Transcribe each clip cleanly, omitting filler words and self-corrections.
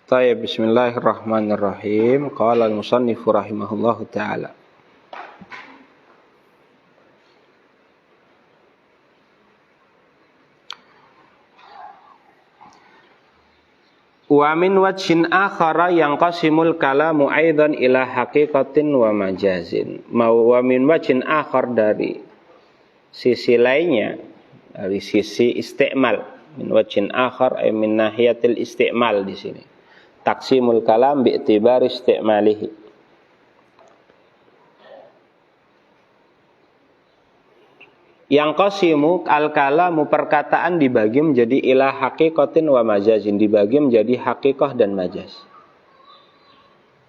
Tayyib, bismillahirrahmanirrahim. Qala al-musannifu rahimahullahu ta'ala. Wa min wajhin akhara yanqasimul kalamu aidan ila haqiqatin wa majazin. Wa min wajhin akhar, dari sisi lainnya, dari sisi isti'mal. Min wajhin akhar ay min nahiyatil isti'mal di sini. Taksimul kalam bi'tibari isti'malihi. Yang qasimu al-kalamu, perkataan dibagi menjadi ila haqiqatin wa majazin, dibagi menjadi haqiqah dan majaz.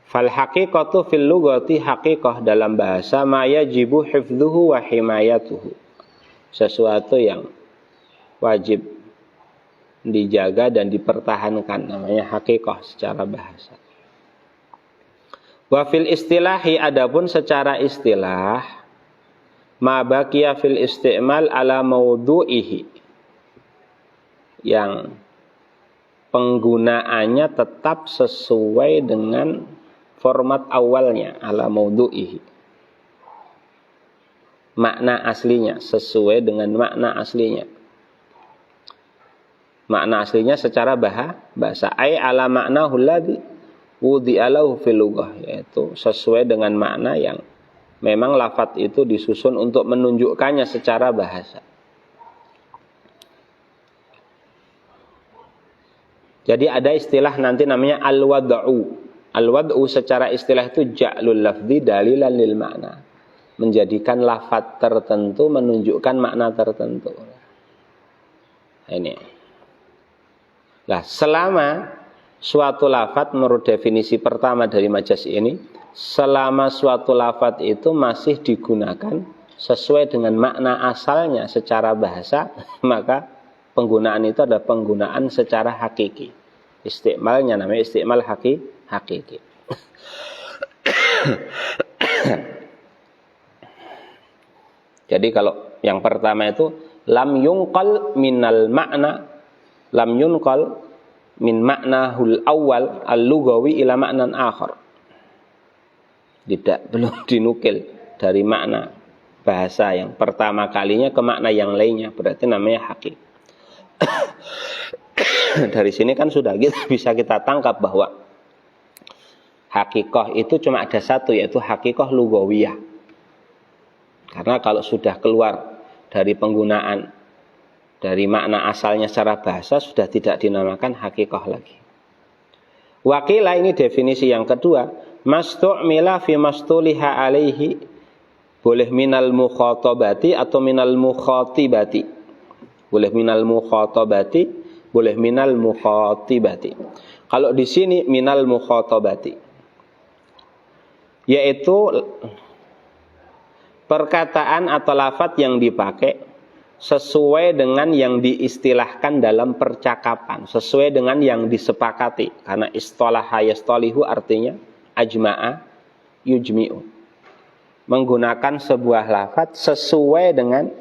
Fal haqiqatu fil lughati, haqiqah dalam bahasa ma yajibu hifdzuhu wa himayatuhu, sesuatu yang wajib dijaga dan dipertahankan, namanya haqiqah secara bahasa. Wa fil istilahi, adapun secara istilah, ma baqiya fil isti'mal ala mawdu'ihi, yang penggunaannya tetap sesuai dengan format awalnya, ala mawdu'ihi, makna aslinya, sesuai dengan makna aslinya. Makna aslinya secara bahasa, ay ala maknahu alladhi wudi'alahu fil lughah, yaitu sesuai dengan makna yang memang lafadz itu disusun untuk menunjukkannya secara bahasa. Jadi ada istilah nanti namanya al-wad'u. Al-wad'u secara istilah itu ja'lul lafzi dalilan lil makna, menjadikan lafadz tertentu menunjukkan makna tertentu. Nah, ini. Nah, selama suatu lafadz, menurut definisi pertama dari majaz ini, selama suatu lafadz itu masih digunakan sesuai dengan makna asalnya secara bahasa, maka penggunaan itu adalah penggunaan secara hakiki. Istiqmalnya namanya istiqmal hakiki. Jadi kalau yang pertama itu lam yunqal minal makna, lam yunqal min maknahul awal al-lughawi ila maknan akhar. Belum dinukil dari makna bahasa yang pertama kalinya ke makna yang lainnya, berarti namanya hakik. Dari sini kan sudah bisa kita tangkap bahwa hakikah itu cuma ada satu, yaitu hakikah lughawiyah. Karena kalau sudah keluar dari penggunaan dari makna asalnya secara bahasa, sudah tidak dinamakan hakikah lagi. Wakilah, ini definisi yang kedua, mastu'mila fi mastuliha alaihi, boleh minal mukhatabati atau minal mukhatibati. Boleh minal mukhatabati, boleh minal mukhatibati. Kalau di sini minal mukhatabati, yaitu perkataan atau lafadz yang dipakai sesuai dengan yang diistilahkan dalam percakapan, sesuai dengan yang disepakati. Karena istolaha yastolihu artinya ajma'a yujmi'u, menggunakan sebuah lafadz sesuai dengan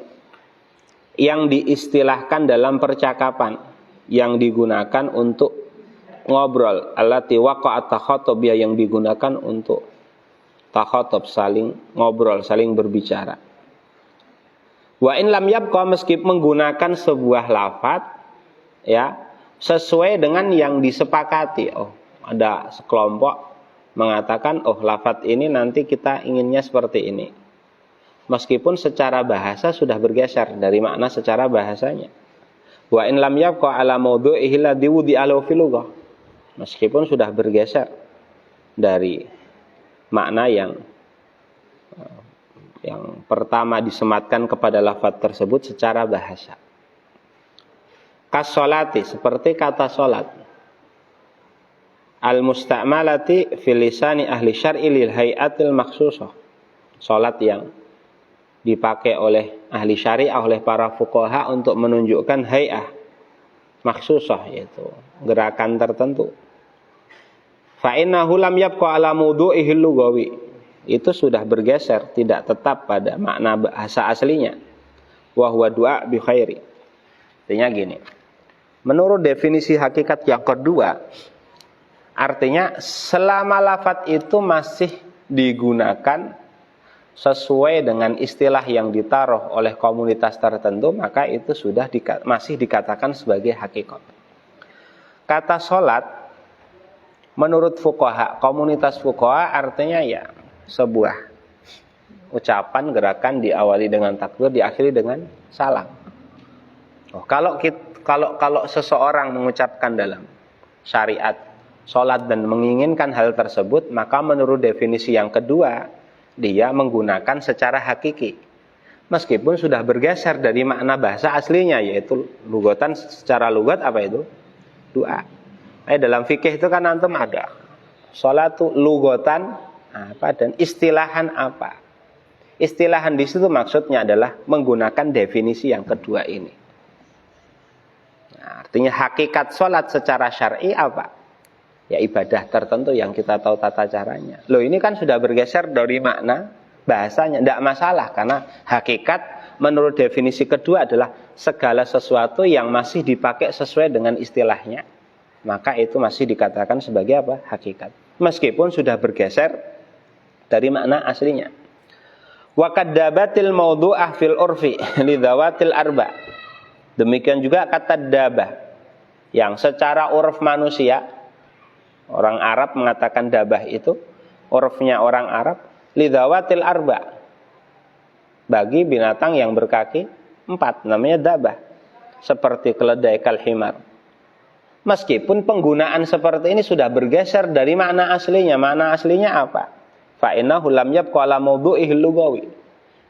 yang diistilahkan dalam percakapan, yang digunakan untuk ngobrol, allati waqa'at takhatabiyah, yang digunakan untuk takhatab, saling ngobrol, saling berbicara. Wa in lam yabqa, meskipun menggunakan sebuah lafadz ya sesuai dengan yang disepakati. Oh, ada sekelompok mengatakan, oh lafadz ini nanti kita inginnya seperti ini. Meskipun secara bahasa sudah bergeser dari makna secara bahasanya. Wa in lam yabqa ala mawdu'ihi alladhi wudi'alahu fil lughah, meskipun sudah bergeser dari makna yang pertama disematkan kepada lafadz tersebut secara bahasa. Kasolati, seperti kata solat. Al-musta'malati fil lisani ahli syar'i lil hay'atil makhsusah. Solat yang dipakai oleh ahli syariah, oleh para fuqaha untuk menunjukkan hay'ah makhsusah, yaitu gerakan tertentu. Fa innahu lam yabqa ala mawdu'ihi lughawi, itu sudah bergeser, tidak tetap pada makna bahasa aslinya. Wa huwa du'a bi khairi. Artinya gini, menurut definisi hakikat yang kedua, Artinya selama lafadz itu masih digunakan sesuai dengan istilah yang ditaruh oleh komunitas tertentu, maka itu sudah masih dikatakan sebagai hakikat. Kata sholat menurut fuqaha, komunitas fuqaha artinya ya sebuah ucapan, gerakan diawali dengan takbir, diakhiri dengan salam. Kalau seseorang mengucapkan dalam syariat sholat dan menginginkan hal tersebut, maka menurut definisi yang kedua, dia menggunakan secara hakiki. Meskipun sudah bergeser dari makna bahasa aslinya, yaitu lugatan. Secara lugat apa itu? Doa. Dalam fikih itu kan antum ada sholat itu lugatan apa dan istilahan apa. Istilahan di situ maksudnya adalah menggunakan definisi yang kedua ini. Nah, artinya hakikat sholat secara syar'i apa? Ya ibadah tertentu yang kita tahu tata caranya. Loh, ini kan sudah bergeser dari makna bahasanya. Tidak masalah, karena hakikat menurut definisi kedua adalah segala sesuatu yang masih dipakai sesuai dengan istilahnya, maka itu masih dikatakan sebagai apa? Hakikat. Meskipun sudah bergeser dari makna aslinya. Wa kaddabatil mawdu'ah fil urfi lidzawatil arba. Demikian juga kata dabah yang secara uruf manusia, orang Arab mengatakan dabah itu, urufnya orang Arab, lidzawatil arba, bagi binatang yang berkaki 4, namanya dabah, seperti keledai, kalhimar. Meskipun penggunaan seperti ini sudah bergeser dari makna aslinya. Makna aslinya apa? Fa innahu lam yabqa ala mawdu'ihi lugawi.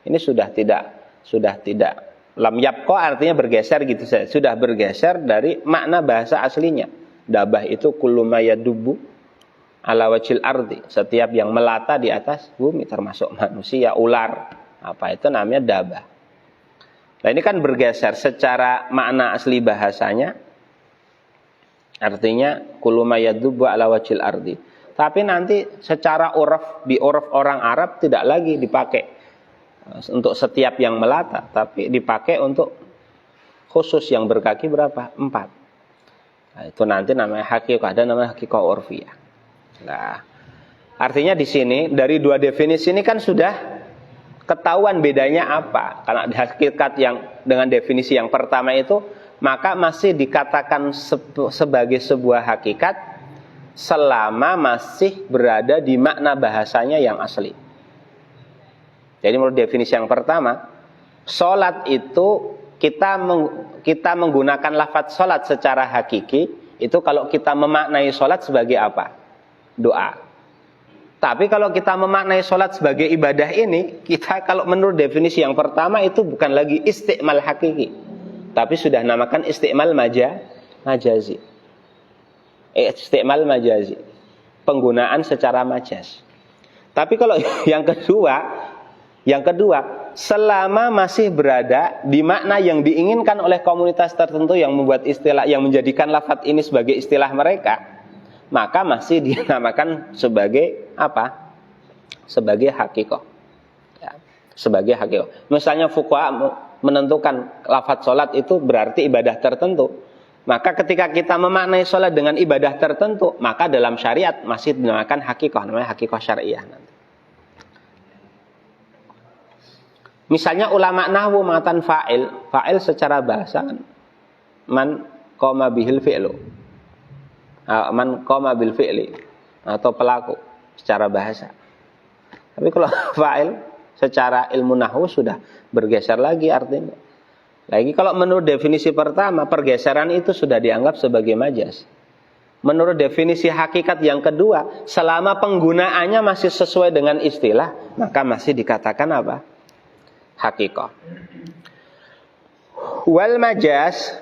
Ini sudah tidak lam yabqa artinya bergeser gitu saja. Sudah bergeser dari makna bahasa aslinya. Dabah itu kullu ma yadubbu ala wajhil ardi, setiap yang melata di atas bumi, termasuk manusia, ular, apa itu namanya dabah. Nah, ini kan bergeser secara makna asli bahasanya, artinya kullu ma yadubbu ala wajhil ardi. Tapi nanti secara uruf, di uruf orang Arab tidak lagi dipakai untuk setiap yang melata, tapi dipakai untuk khusus yang berkaki berapa? 4. Nah, itu nanti namanya hakikah, dan namanya hakikah urfiyah. Nah, artinya di sini dari dua definisi ini kan sudah ketahuan bedanya apa. Karena hakikat yang dengan definisi yang pertama itu, maka masih dikatakan sebagai sebuah hakikat selama masih berada di makna bahasanya yang asli. Jadi menurut definisi yang pertama, sholat itu kita menggunakan lafadz sholat secara hakiki, itu kalau kita memaknai sholat sebagai apa? Doa. Tapi kalau kita memaknai sholat sebagai ibadah ini, kita kalau menurut definisi yang pertama itu bukan lagi istiqmal hakiki, tapi sudah namakan istiqmal majazi. Istiqmal majazi, penggunaan secara majaz. Tapi kalau yang kedua, selama masih berada di makna yang diinginkan oleh komunitas tertentu yang membuat istilah, yang menjadikan lafadz ini sebagai istilah mereka, maka masih dinamakan sebagai apa? Sebagai hakikoh. Ya, sebagai hakikoh. Misalnya fuqaha menentukan lafadz sholat itu berarti ibadah tertentu. Maka ketika kita memaknai sholat dengan ibadah tertentu, maka dalam syariat masih dinamakan hakikoh, namanya hakikoh syariah nanti. Misalnya ulama nahwu mengatakan fa'il secara bahasa man qama bihil fi'lu, man qama bil fi'li, atau pelaku secara bahasa. Tapi kalau fa'il secara ilmu nahwu sudah bergeser lagi artinya. Lagi kalau menurut definisi pertama, pergeseran itu sudah dianggap sebagai majaz. Menurut definisi hakikat yang kedua, selama penggunaannya masih sesuai dengan istilah, maka masih dikatakan apa? Hakikah. Wal majaz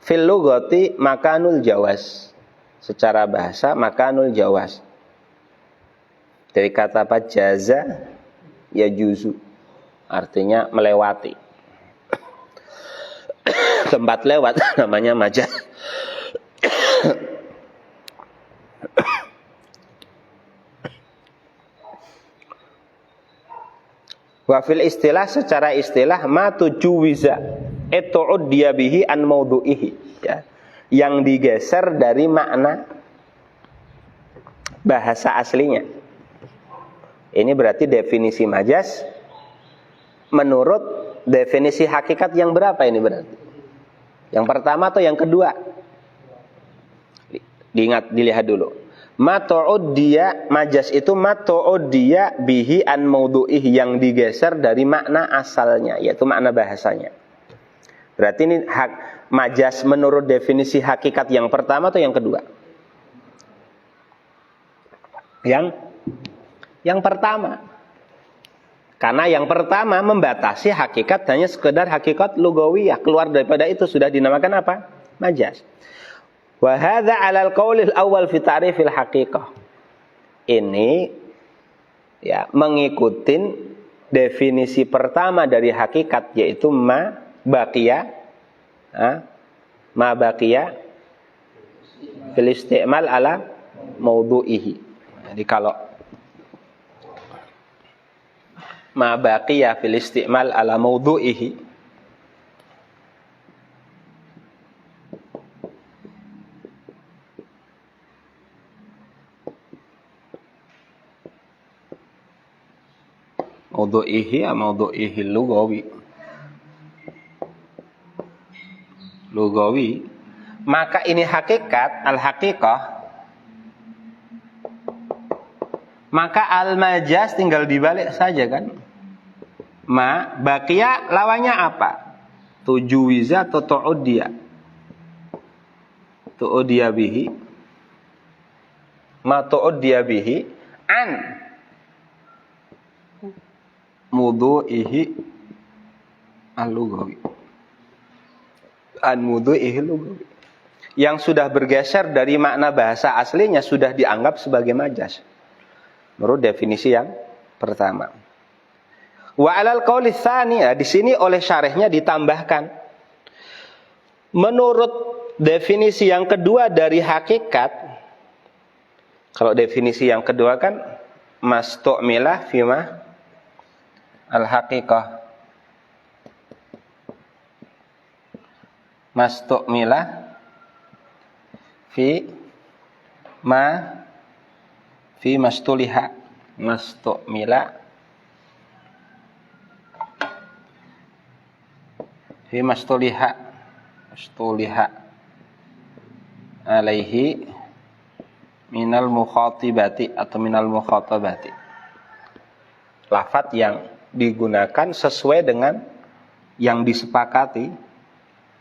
fil lughati makanul jawaz. Secara bahasa makanul jawaz. Dari kata apa? Jaza ya juzu. Artinya melewati. Tempat lewat namanya majaz. Wa fil istilah, secara istilah ma tujuwiza etu'uddiya bihi an maudu'ihi, ya, yang digeser dari makna bahasa aslinya. Ini berarti definisi majaz menurut definisi hakikat yang berapa ini berarti? Yang pertama atau yang kedua? Dilihat dulu. Matu'uddiya, majaz itu matu'uddiya bihi an maudu'ih, yang digeser dari makna asalnya, yaitu makna bahasanya. Berarti ini majaz menurut definisi hakikat yang pertama atau yang kedua? Yang pertama. Karena yang pertama membatasi hakikat hanya sekedar hakikat lugawiyah, keluar daripada itu sudah dinamakan apa? Majaz. Wa hadza 'alal qaulil awal fi ta'rifil haqiqah. Ini ya mengikuti definisi pertama dari hakikat, yaitu ma baqiya fil isti'mal ala maudu'ihi. Jadi kalau ma baqiya fil isti'mal ala maudu'ihi, maudu'ihi lugawi, maka ini hakikat al-haqiqah, maka al-majaz tinggal dibalik saja kan. Ma baqiya lawannya apa? Tujuwiza atau tu'uddiya? Tu'uddiya bihi. Ma tu'uddiya bihi an mudhu'ihi al-lughawi. An mudhu'ihi al-lughawi. Yang sudah bergeser dari makna bahasa aslinya sudah dianggap sebagai majaz. Menurut definisi yang pertama. Wa 'alal qauli tsani, di sini oleh syarihnya ditambahkan. Menurut definisi yang kedua dari hakikat, kalau definisi yang kedua kan mastu'milah fima al-haqiqah, mastu'milah fi mastuliha, mastu'mila fi mastuliha alaihi minal mukhatibati atau minal mukhatabati. Lafaz yang digunakan sesuai dengan yang disepakati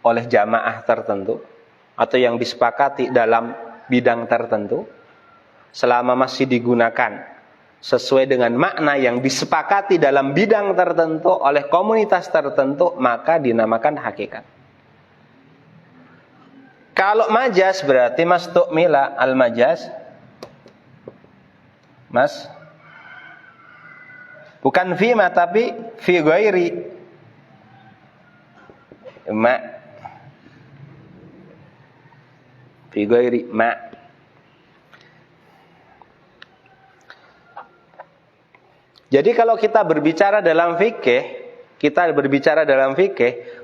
oleh jamaah tertentu atau yang disepakati dalam bidang tertentu, selama masih digunakan sesuai dengan makna yang disepakati dalam bidang tertentu oleh komunitas tertentu, maka dinamakan hakikat. Kalau majaz berarti mastu'mila al-majaz, bukan fima tapi fi ghairi ma, fi ghairi ma. Jadi kalau kita berbicara dalam fikih,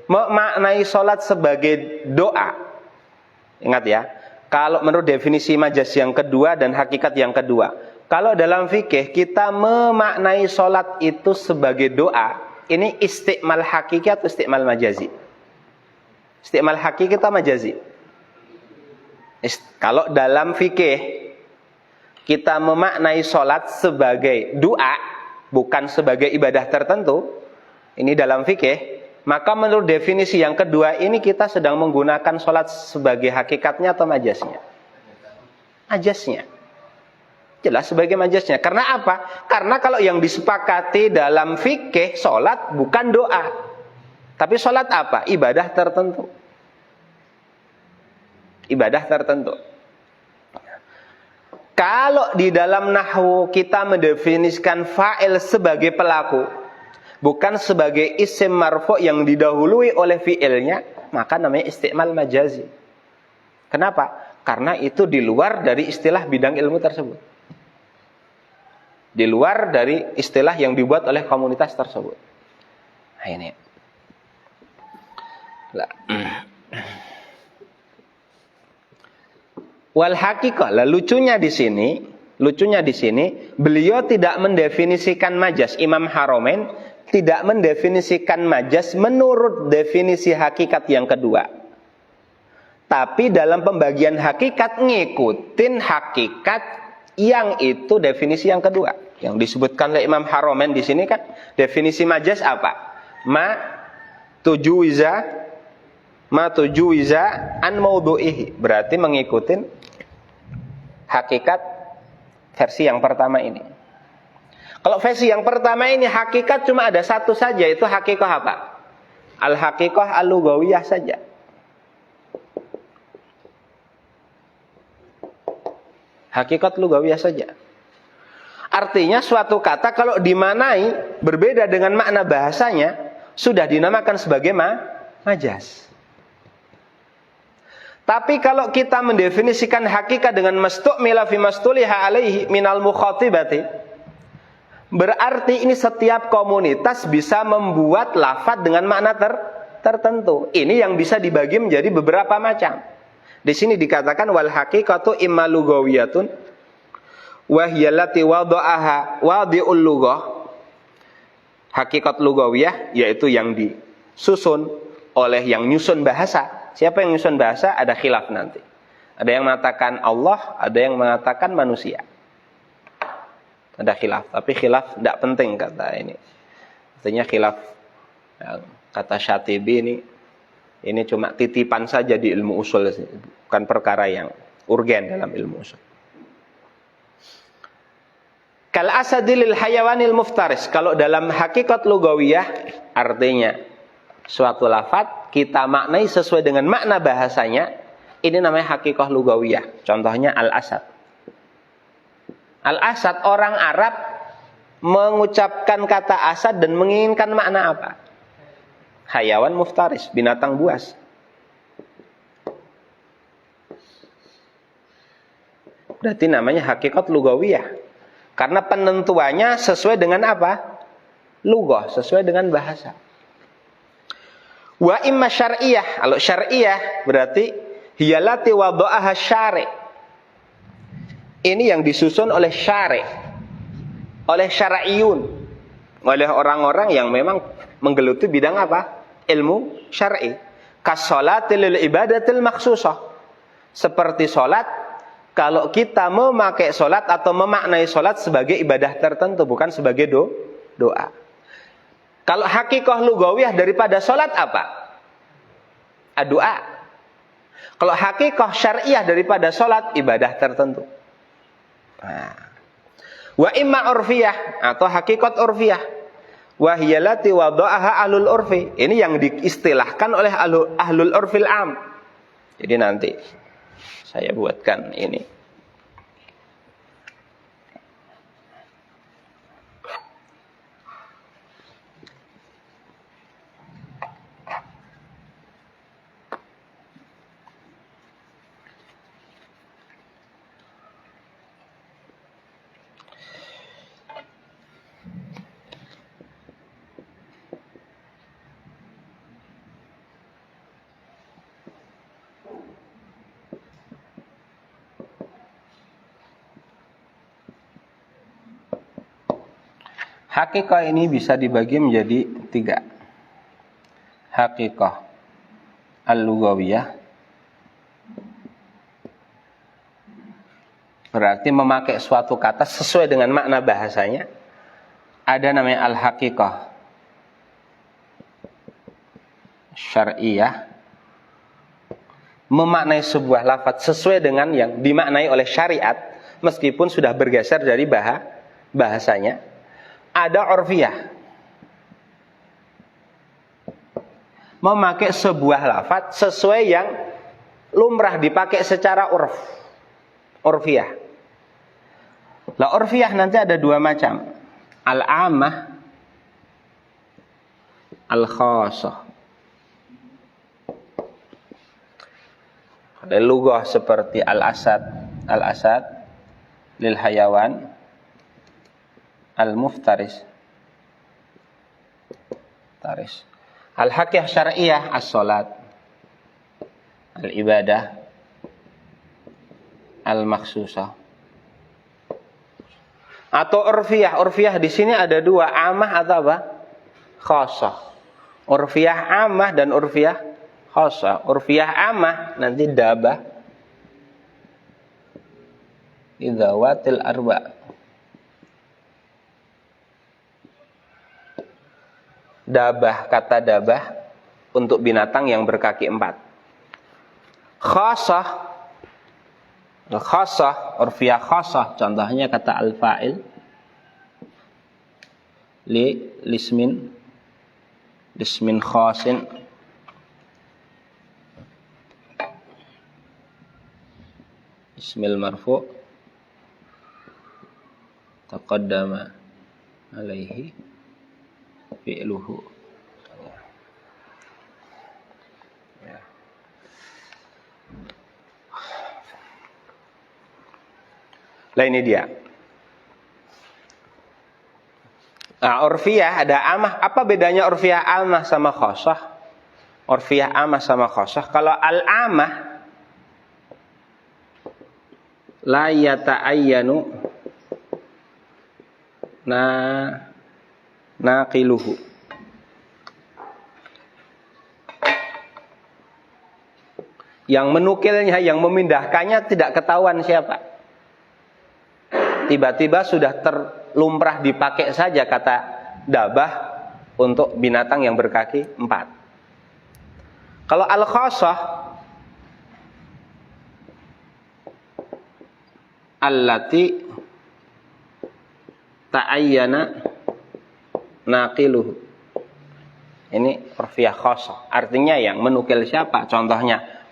memaknai sholat sebagai doa. Ingat ya, kalau menurut definisi majaz yang kedua dan hakikat yang kedua, kalau dalam fikih kita memaknai sholat itu sebagai doa, ini istiqmal hakiki atau istiqmal majazi? Istiqmal hakiki atau majazi? Kalau dalam fikih kita memaknai sholat sebagai doa, bukan sebagai ibadah tertentu, ini dalam fikih, maka menurut definisi yang kedua ini kita sedang menggunakan sholat sebagai hakikatnya atau majaznya? Majaznya. Jelas sebagai majaznya. Karena apa? Karena kalau yang disepakati dalam fikih, sholat bukan doa. Tapi sholat apa? Ibadah tertentu. Ibadah tertentu. Kalau di dalam nahwu kita mendefinisikan fa'il sebagai pelaku, bukan sebagai isim marfu' yang didahului oleh fi'ilnya, maka namanya istiqmal majazi. Kenapa? Karena itu di luar dari istilah bidang ilmu tersebut. Di luar dari istilah yang dibuat oleh komunitas tersebut. Nah ini. Wal haqiqah, lucunya di sini, lucunya di sini, beliau tidak mendefinisikan majas. Imam Haramain tidak mendefinisikan majas menurut definisi hakikat yang kedua. Tapi dalam pembagian hakikat ngikutin hakikat yang itu definisi yang kedua. Yang disebutkan oleh Imam Haramain di sini kan definisi majas apa? Ma tujuwiza an maudhu'ihi. Berarti mengikutin hakikat versi yang pertama ini. Kalau versi yang pertama ini hakikat cuma ada satu saja, itu hakikah apa? Al-hakikah al-lughawiyah saja. Hakikat lughawiyah saja. Artinya suatu kata kalau dimanai berbeda dengan makna bahasanya, sudah dinamakan sebagai majas. Tapi kalau kita mendefinisikan hakikat dengan mastu'mila fi mastuliha alaihi minal mukhatibati, berarti ini setiap komunitas bisa membuat lafaz dengan makna tertentu. Ini yang bisa dibagi menjadi beberapa macam. Di sini dikatakan wal haqiqatu imma lughawiyatun wa hiya allati wada'aha wadi'ul lughah. Hakikat lughawiyah yaitu yang disusun oleh yang nyusun bahasa. Siapa yang nyusun bahasa? Ada khilaf nanti. Ada yang mengatakan Allah, ada yang mengatakan manusia. Ada khilaf, tapi khilaf tidak penting kata ini. Artinya khilaf kata Syatibi ini cuma titipan saja di ilmu usul, bukan perkara yang urgen dalam ilmu usul. Kal asadil hayawanil muftaris. Kalau dalam hakikat lughawiyah artinya suatu lafaz kita maknai sesuai dengan makna bahasanya, ini namanya hakikah lughawiyah. Contohnya al-asad. Al-asad, orang Arab mengucapkan kata asad dan menginginkan makna apa? Hayawan muftaris, binatang buas. Berarti namanya hakikat lughawiyah. Karena penentuannya sesuai dengan apa? Lughah, sesuai dengan bahasa. Wa imma syar'iyah. Kalau syar'iyah berarti hiyalati wada'aha syari'. Ini yang disusun oleh syari', oleh syara'iyun, oleh orang-orang yang memang menggeluti bidang apa? Ilmu syar'i. Kas-sholati lil ibadatil makhsusah. Seperti sholat, kalau kita memakai sholat atau memaknai sholat sebagai ibadah tertentu, bukan sebagai doa. Kalau hakikah lughawiyah daripada sholat apa? Doa. Kalau hakikah syariah daripada sholat, ibadah tertentu. Wa imma urfiyah, atau hakikat urfiyah. Wa hiyalati wada'aha ahlul urfi. Ini yang diistilahkan oleh ahlul urfil am. Jadi nanti saya buatkan ini. Hakikah ini bisa dibagi menjadi 3. Hakikah al-lughawiyah berarti memakai suatu kata sesuai dengan makna bahasanya. Ada namanya al-hakikah syar'iyah, memaknai sebuah lafaz sesuai dengan yang dimaknai oleh syariat meskipun sudah bergeser dari bahasanya. Ada urfiyah, memakai sebuah lafaz sesuai yang lumrah dipakai secara urfiyah. Lah urfiyah nanti ada 2 macam. Al-ammah, al-khassah. Ada lughah seperti al-asad lil hayawan, al-muftaris, al-hakikah syar'iyah as-salat, al-ibadah, al-makhsusah. Atau urfiyah. Urfiyah di sini ada dua, amah atau apa? Khosoh. Urfiyah amah dan urfiyah khosoh. Urfiyah amah nanti dabah idzawatil arba. Dabah, kata dabah untuk binatang yang berkaki 4. Khosoh, khosoh, urfiyah khosoh, contohnya kata al-fa'il lismin khosin, ismil marfu taqaddama alaihi fi'luhu. Lah ini dia. Nah, urfiyah ada amah. Apa bedanya urfiyah amah sama khosoh? Urfiyah amah sama khosoh. Kalau al-amah la yata'ayyanu naqiluhu. Yang menukilnya, yang memindahkannya tidak ketahuan siapa. Tiba-tiba sudah terlumrah dipakai saja kata dabah untuk binatang yang berkaki 4. Kalau al-khosoh allati ta'ayyana naqiluhu. Ini urfiyah khosoh. Artinya yang menukil siapa? Contohnya,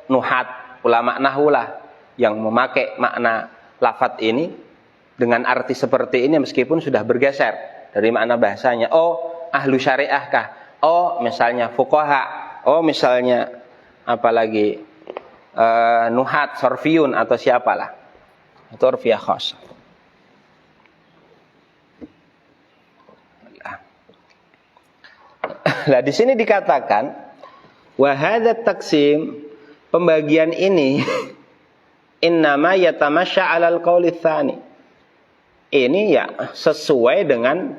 nuhat, ulama nahulah yang memakai makna lafadz ini dengan arti seperti ini meskipun sudah bergeser dari makna bahasanya. Ahlu syariah kah? Misalnya fuqaha. Misalnya apalagi nuhat, sorfiyun atau siapalah. Itu urfiyah khosoh. Nah, di sini dikatakan wa hadza taqsim, pembagian ini innama yatamasya 'alal qauli tsani. Ini ya sesuai dengan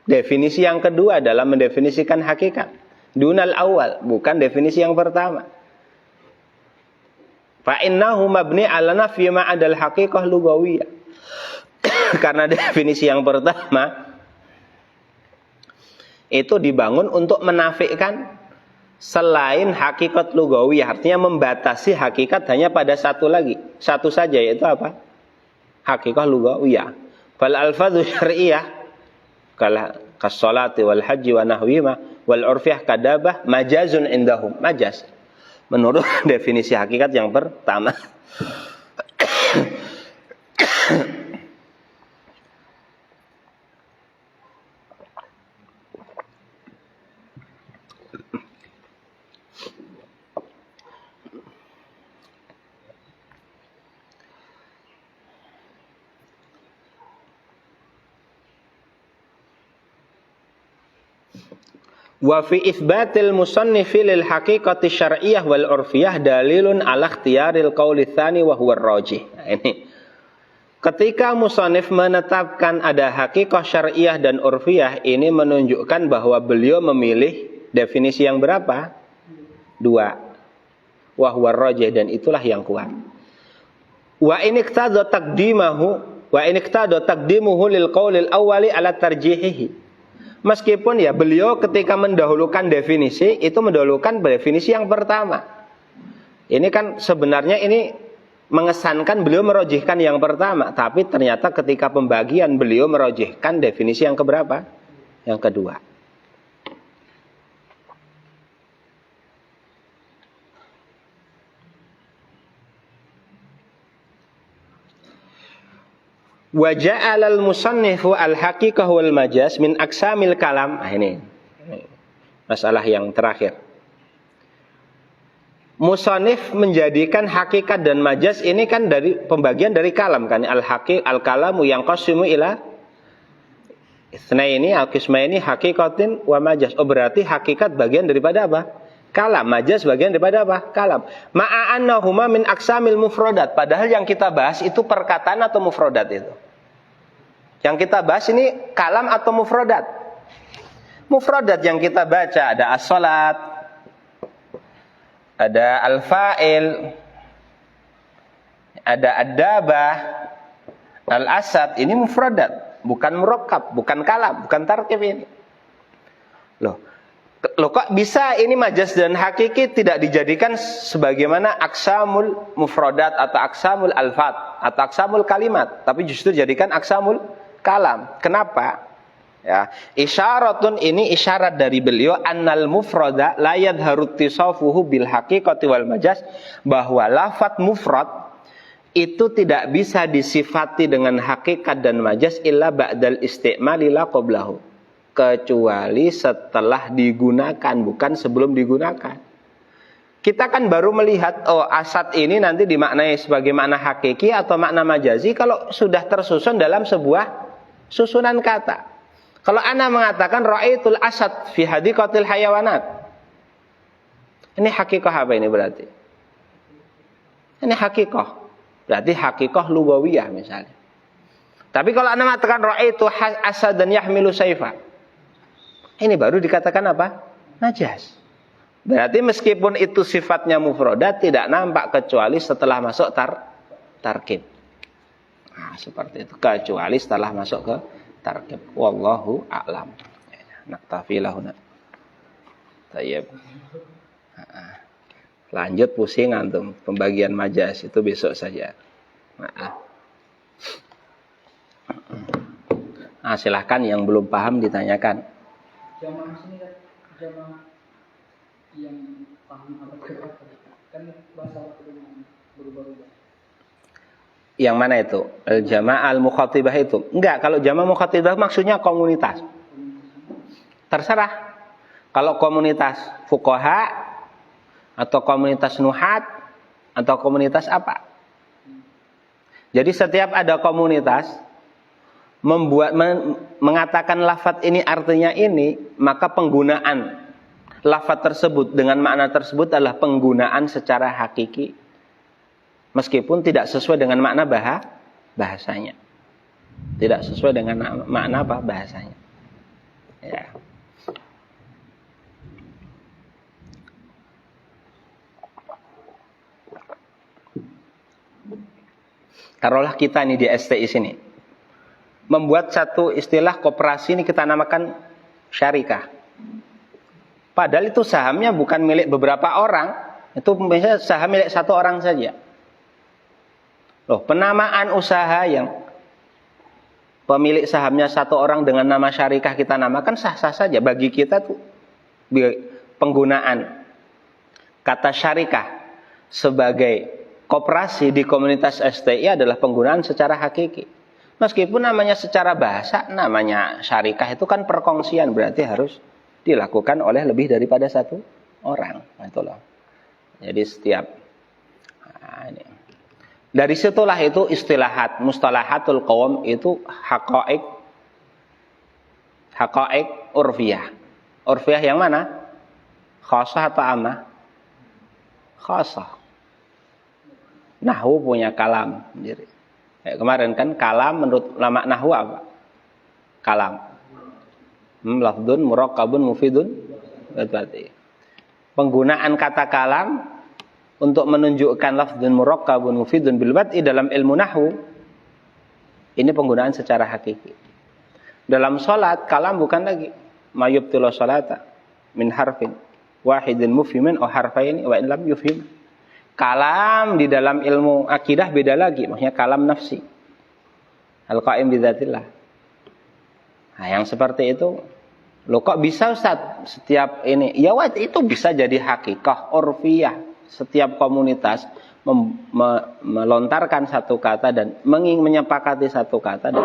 definisi yang kedua dalam mendefinisikan hakikat. Dunal awal, bukan definisi yang pertama. Fa innahu mabni 'ala nafyi ma 'adal haqiqah lugawiyyah. Karena definisi yang pertama itu dibangun untuk menafikan selain hakikat lugawiyah, artinya membatasi hakikat hanya pada satu saja, yaitu apa? Hakikat lugawiyah. Fal alfadzu syar'iyyah kas-sholati wal haji wa nahwihima wal urfiyah kadabah majazun indahum. Majaz menurut definisi hakikat yang pertama. Wa fi itsbatil musannifi lil haqiqati syar'iyyah wal urfiyah dalilun ala ikhtiyaril qauli tsani wa huwa ar-rajih. Nah, ini ketika musannif menetapkan ada haqiqah syar'iyyah dan urfiyah, ini menunjukkan bahwa beliau memilih definisi yang berapa? 2. Wa huwa ar-rajih, dan itulah yang kuat. Wa in iqtada taqdimuhu lil qaulil awwali ala tarjihihi. Meskipun ya beliau ketika mendahulukan definisi, itu mendahulukan definisi yang pertama. Ini kan sebenarnya ini mengesankan beliau merojihkan yang pertama. Tapi ternyata ketika pembagian beliau merojihkan definisi yang keberapa? Yang kedua. Wa ja'alal musannifu al-haqiqah wal majaz min aqsamil kalam. Ini masalah yang terakhir. Musannif menjadikan hakikat dan majaz ini kan dari pembagian dari kalam kan. Al-kalamu yang qasimu ila itsnaini al-qismaini haqiqatin wa majaz. Berarti hakikat bagian daripada apa? Kalam. Majaz bagian daripada apa? Kalam. Ma'a annahuma min aqsamil mufradat. Padahal yang kita bahas itu perkataan atau mufradat itu. Yang kita bahas ini kalam atau mufradat? Mufradat yang kita baca ada as-salat, ada al-fa'il, ada ad-dabah, al-asad. Ini mufradat, bukan murakkab, bukan kalam, bukan tarkib ini. Loh kok bisa ini majaz dan hakiki tidak dijadikan sebagaimana aksamul mufradat atau aksamul alfat atau aksamul kalimat, tapi justru dijadikan aksamul kalam. Kenapa? Ya, isyaratun ini isyarat dari beliau annal mufrada la yadharu ittisafuhu bil haqiqati wal majaz, bahwa lafaz mufrad itu tidak bisa disifati dengan hakikat dan majaz illa ba'dal istimali la qablahu, kecuali setelah digunakan, bukan sebelum digunakan. Kita kan baru melihat asad ini nanti dimaknai sebagai makna hakiki atau makna majazi kalau sudah tersusun dalam sebuah susunan kata. Kalau ana mengatakan ra'aitul asad fi hadiqatil hayawanat, ini hakikah apa ini berarti? Ini hakikah, berarti hakikah lugawiyah misalnya. Tapi kalau ana mengatakan ra'aitu asad dan yahmilu saifa, ini baru dikatakan apa? Najaz. Berarti meskipun itu sifatnya mufradat, tidak nampak kecuali setelah masuk tarkib. Nah, seperti itu. Kecuali setelah masuk ke tarkib. Wallahu a'lam. Naktafi lahuna. Tayyib. Lanjut pusing antum. Pembagian majaz itu besok saja. Nah, silahkan yang belum paham ditanyakan. Jamaah sini kan jamaah yang paham apa kan bahasa berubah-ubah. Yang mana itu? Al-jamaah al-mukhatibah itu? Enggak, kalau jamaah mukhatibah maksudnya komunitas. Terserah. Kalau komunitas fuqaha atau komunitas nuhat atau komunitas apa? Jadi setiap ada komunitas mengatakan lafaz ini artinya ini, maka penggunaan lafaz tersebut dengan makna tersebut adalah penggunaan secara hakiki, meskipun tidak sesuai dengan makna bahasanya. Tidak sesuai dengan makna apa bahasanya. Ya. Taruhlah kita ini di STI sini membuat satu istilah koperasi ini kita namakan syarikah. Padahal itu sahamnya bukan milik beberapa orang, itu misalnya saham milik satu orang saja. Loh, penamaan usaha yang pemilik sahamnya satu orang dengan nama syarikah kita namakan sah-sah saja. Bagi kita tuh penggunaan kata syarikah sebagai koperasi di komunitas STI adalah penggunaan secara hakiki. Meskipun namanya secara bahasa, namanya syarikah itu kan perkongsian, berarti harus dilakukan oleh lebih daripada satu orang. Itulah. Jadi setiap ini. Dari situlah itu istilahat, mustalahatul qaum itu haqaiq urfiyah. Urfiyah yang mana? Khasah atau ammah? Khasah. Nahwu punya kalam sendiri. Kemarin kan kalam menurut ulama nahwu apa? Kalam. Lafdun murakkabun mufidun. Berarti penggunaan kata kalam untuk menunjukkan lafdun murakkabun mufidun bil wad'i dalam ilmu nahwu ini penggunaan secara hakiki. Dalam salat kalam bukan lagi mayubtilu salata min harfin wahidin mufhimin aw harfaini wa in lam yufhim. Kalam di dalam ilmu akidah beda lagi, maksudnya kalam nafsi. Al-qaim bidzatillah. Nah, yang seperti itu, loh kok bisa Ustaz setiap ini? Ya itu bisa jadi hakikah urfiyah. Setiap komunitas melontarkan satu kata dan menyepakati satu kata dan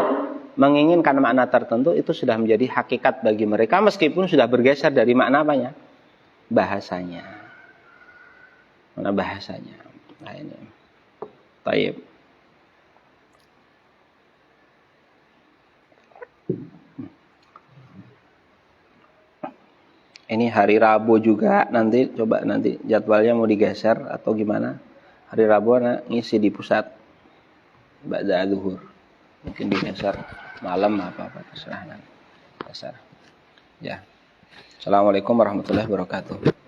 menginginkan makna tertentu, itu sudah menjadi hakikat bagi mereka meskipun sudah bergeser dari makna apanya? Bahasanya. Mana bahasanya? Nah ini. Baik. Ini hari Rabu juga nanti coba nanti jadwalnya mau digeser atau gimana? Hari Rabu ngisi di pusat ba'da zuhur. Mungkin digeser. malam apa terserah. Ya. Assalamualaikum warahmatullahi wabarakatuh.